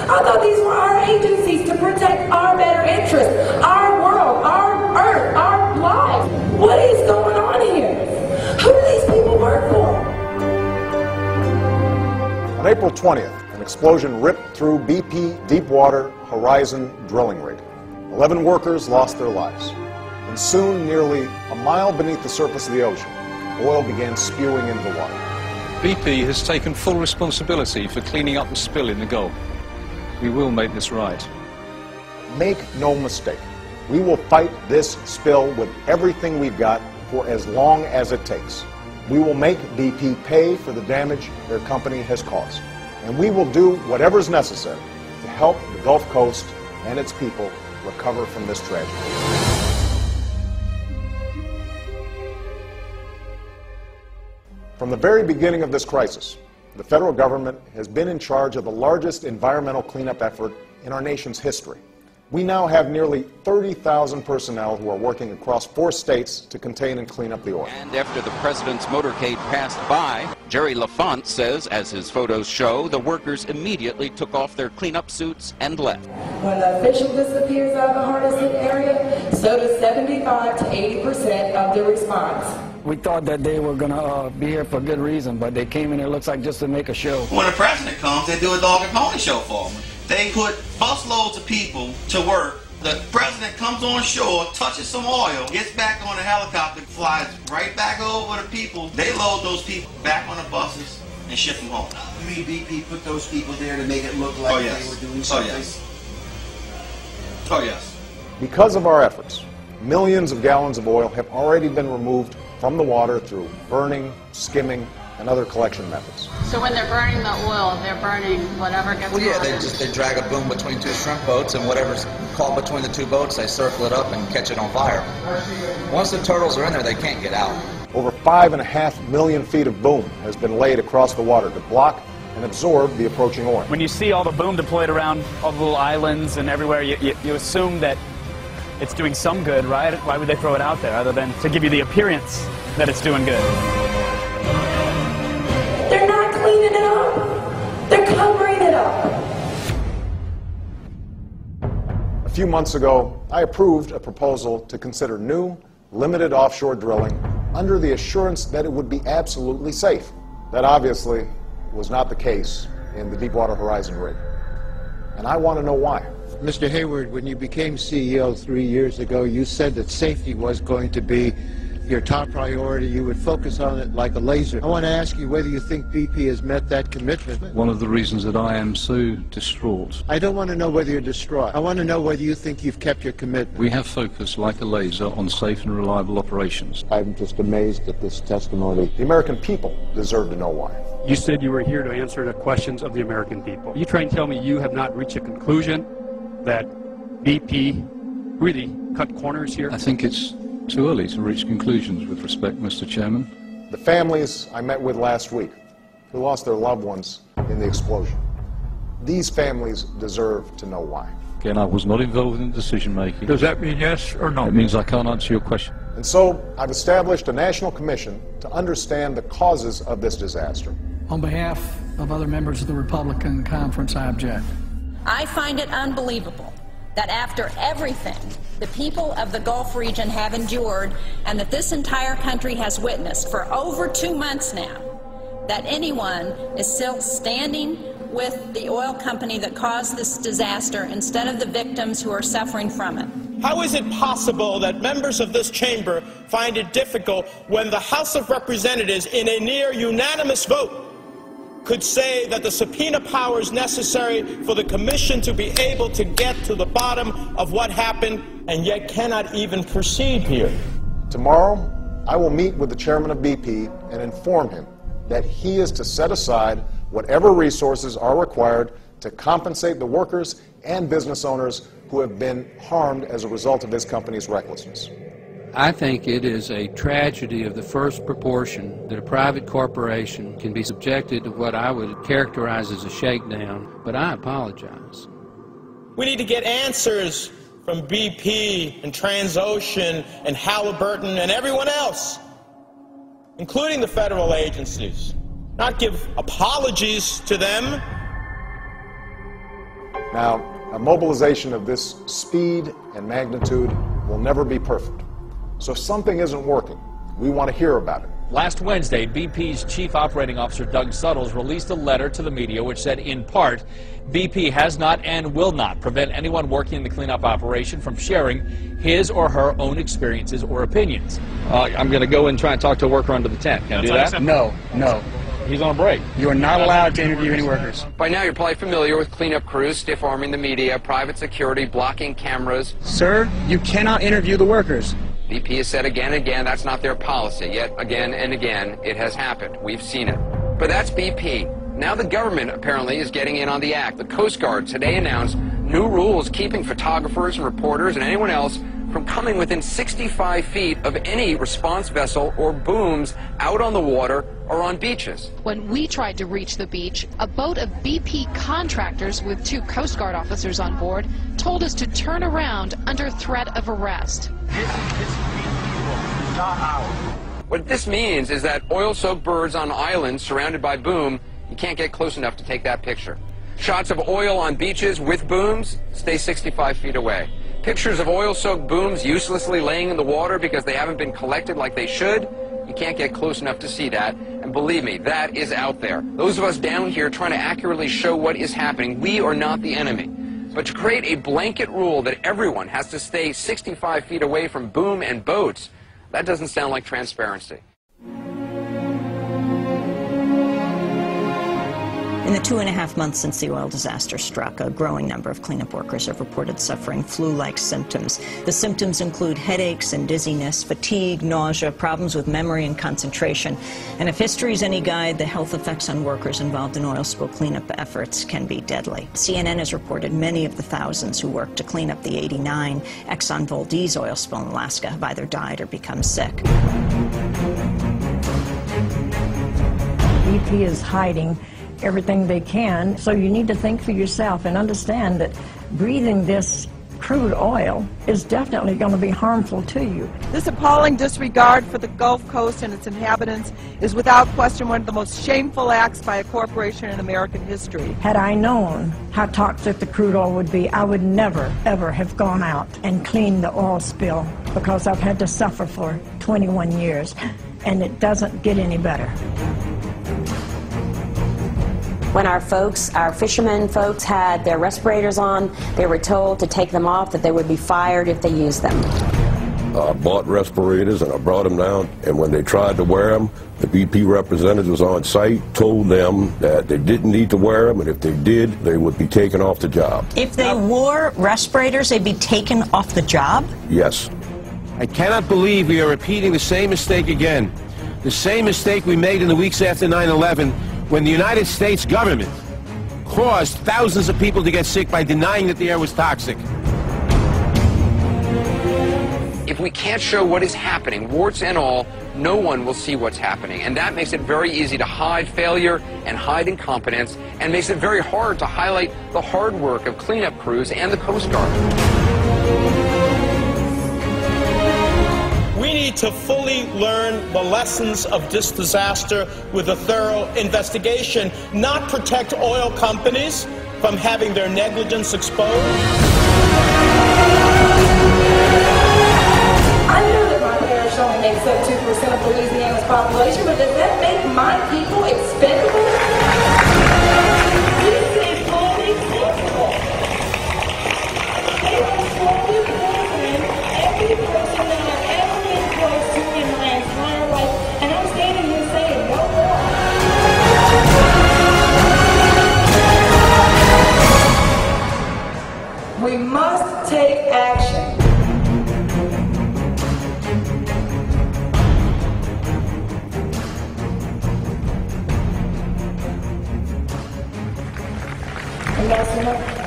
I thought these were our agencies to protect our better interests, our world, our earth, our lives. What is going on here? Who do these people work for? On April 20th, an explosion ripped through BP Deepwater Horizon drilling rig. 11 workers lost their lives. And soon, nearly a mile beneath the surface of the ocean, oil began spewing into the water. BP has taken full responsibility for cleaning up the spill in the Gulf. We will make this right. Make no mistake, we will fight this spill with everything we've got for as long as it takes. We will make BP pay for the damage their company has caused. And we will do whatever's necessary to help the Gulf Coast and its people recover from this tragedy. From the very beginning of this crisis, the federal government has been in charge of the largest environmental cleanup effort in our nation's history. We now have nearly 30,000 personnel who are working across 4 states to contain and clean up the oil. And after the president's motorcade passed by, Jerry LaFont says, as his photos show, the workers immediately took off their cleanup suits and left. When the official disappears out of the hardest hit area, so does 75 to 80% of the response. We thought that they were going to be here for good reason, but they came in, it looks like, just to make a show. When the president comes, they do a dog and pony show for him. They put busloads of people to work. The president comes on shore, touches some oil, gets back on a helicopter, flies right back over the people. They load those people back on the buses and ship them home. You mean BP put those people there to make it look like they were doing something? Oh, yes. Oh, yes. Because of our efforts, millions of gallons of oil have already been removed from the water through burning, skimming, and other collection methods. So when they're burning the oil, they're burning whatever gets Well, yeah, they drag a boom between 2 shrimp boats, and whatever's caught between the 2 boats, they circle it up and catch it on fire. Once the turtles are in there, they can't get out. Over 5.5 million feet of boom has been laid across the water to block and absorb the approaching oil. When you see all the boom deployed around all the little islands and everywhere, you assume that it's doing some good, right? Why would they throw it out there other than to give you the appearance that it's doing good? They're not cleaning it up. They're covering it up. A few months ago, I approved a proposal to consider new, limited offshore drilling under the assurance that it would be absolutely safe. That obviously was not the case in the Deepwater Horizon rig. And I want to know why. Mr. Hayward, when you became CEO 3 years ago, you said that safety was going to be your top priority. You would focus on it like a laser. I want to ask you whether you think BP has met that commitment. One of the reasons that I am so distraught. I don't want to know whether you're distraught. I want to know whether you think you've kept your commitment. We have focused like a laser on safe and reliable operations. I'm just amazed at this testimony. The American people deserve to know why. You said you were here to answer the questions of the American people. You try and tell me you have not reached a conclusion that BP really cut corners here? I think it's too early to reach conclusions with respect, Mr. Chairman. The families I met with last week who lost their loved ones in the explosion, these families deserve to know why. Again, I was not involved in decision making. Does that mean yes or no? It means I can't answer your question. And so I've established a national commission to understand the causes of this disaster. On behalf of other members of the Republican conference, I object. I find it unbelievable that after everything the people of the Gulf region have endured and that this entire country has witnessed for over 2 months now, that anyone is still standing with the oil company that caused this disaster instead of the victims who are suffering from it. How is it possible that members of this chamber find it difficult when the House of Representatives, in a near unanimous vote, could say that the subpoena powers necessary for the commission to be able to get to the bottom of what happened, and yet cannot even proceed here? Tomorrow, I will meet with the chairman of BP and inform him that he is to set aside whatever resources are required to compensate the workers and business owners who have been harmed as a result of his company's recklessness. I think it is a tragedy of the first proportion that a private corporation can be subjected to what I would characterize as a shakedown, but I apologize. We need to get answers from BP and Transocean and Halliburton and everyone else, including the federal agencies. Not give apologies to them. Now, a mobilization of this speed and magnitude will never be perfect. So if something isn't working, we want to hear about it. Last Wednesday, BP's Chief Operating Officer Doug Suttles released a letter to the media which said, in part, BP has not and will not prevent anyone working in the cleanup operation from sharing his or her own experiences or opinions. I'm going to go and try and talk to a worker under the tent. Can I do that? No. He's on a break. You are not allowed to interview any workers. By now, you're probably familiar with cleanup crews, stiff-arming the media, private security, blocking cameras. Sir, you cannot interview the workers. BP has said again and again that's not their policy, yet again and again it has happened. We've seen it. But that's BP. Now the government apparently is getting in on the act. The Coast Guard today announced new rules keeping photographers and reporters and anyone else from coming within 65 feet of any response vessel or booms out on the water or on beaches. When we tried to reach the beach, a boat of BP contractors with 2 Coast Guard officers on board told us to turn around under threat of arrest. What this means is that oil-soaked birds on islands surrounded by boom, you can't get close enough to take that picture. Shots of oil on beaches with booms, stay 65 feet away. Pictures of oil-soaked booms uselessly laying in the water because they haven't been collected like they should, you can't get close enough to see that. And believe me, that is out there. Those of us down here trying to accurately show what is happening, we are not the enemy. But to create a blanket rule that everyone has to stay 65 feet away from boom and boats, that doesn't sound like transparency. In the 2.5 months since the oil disaster struck, a growing number of cleanup workers have reported suffering flu-like symptoms. The symptoms include headaches and dizziness, fatigue, nausea, problems with memory and concentration. And if history is any guide, the health effects on workers involved in oil spill cleanup efforts can be deadly. CNN has reported many of the thousands who worked to clean up the '89 Exxon Valdez oil spill in Alaska have either died or become sick. BP is hiding everything they can, so you need to think for yourself and understand that breathing this crude oil is definitely going to be harmful to you. This appalling disregard for the Gulf Coast and its inhabitants is without question one of the most shameful acts by a corporation in American history. Had I known how toxic the crude oil would be, I would never, ever have gone out and cleaned the oil spill, because I've had to suffer for 21 years, and it doesn't get any better. When our fishermen folks had their respirators on, they were told to take them off, that they would be fired if they used them. I bought respirators and I brought them down, and when they tried to wear them, the BP representatives on site told them that they didn't need to wear them, and if they did, they would be taken off the job. If they wore respirators, they'd be taken off the job? Yes. I cannot believe we are repeating the same mistake again. The same mistake we made in the weeks after 9/11, when the United States government caused thousands of people to get sick by denying that the air was toxic. If we can't show what is happening, warts and all, no one will see what's happening. And that makes it very easy to hide failure and hide incompetence, and makes it very hard to highlight the hard work of cleanup crews and the Coast Guard. We need to fully learn the lessons of this disaster with a thorough investigation, not protect oil companies from having their negligence exposed. I know that my parish only makes up 2% of Louisiana's population, but does that make my people expendable? This is fully expendable. They are slowly poisoning every person that I've ever been close to in my entire life, and I'm standing here saying no more. We must take action. Ambassador.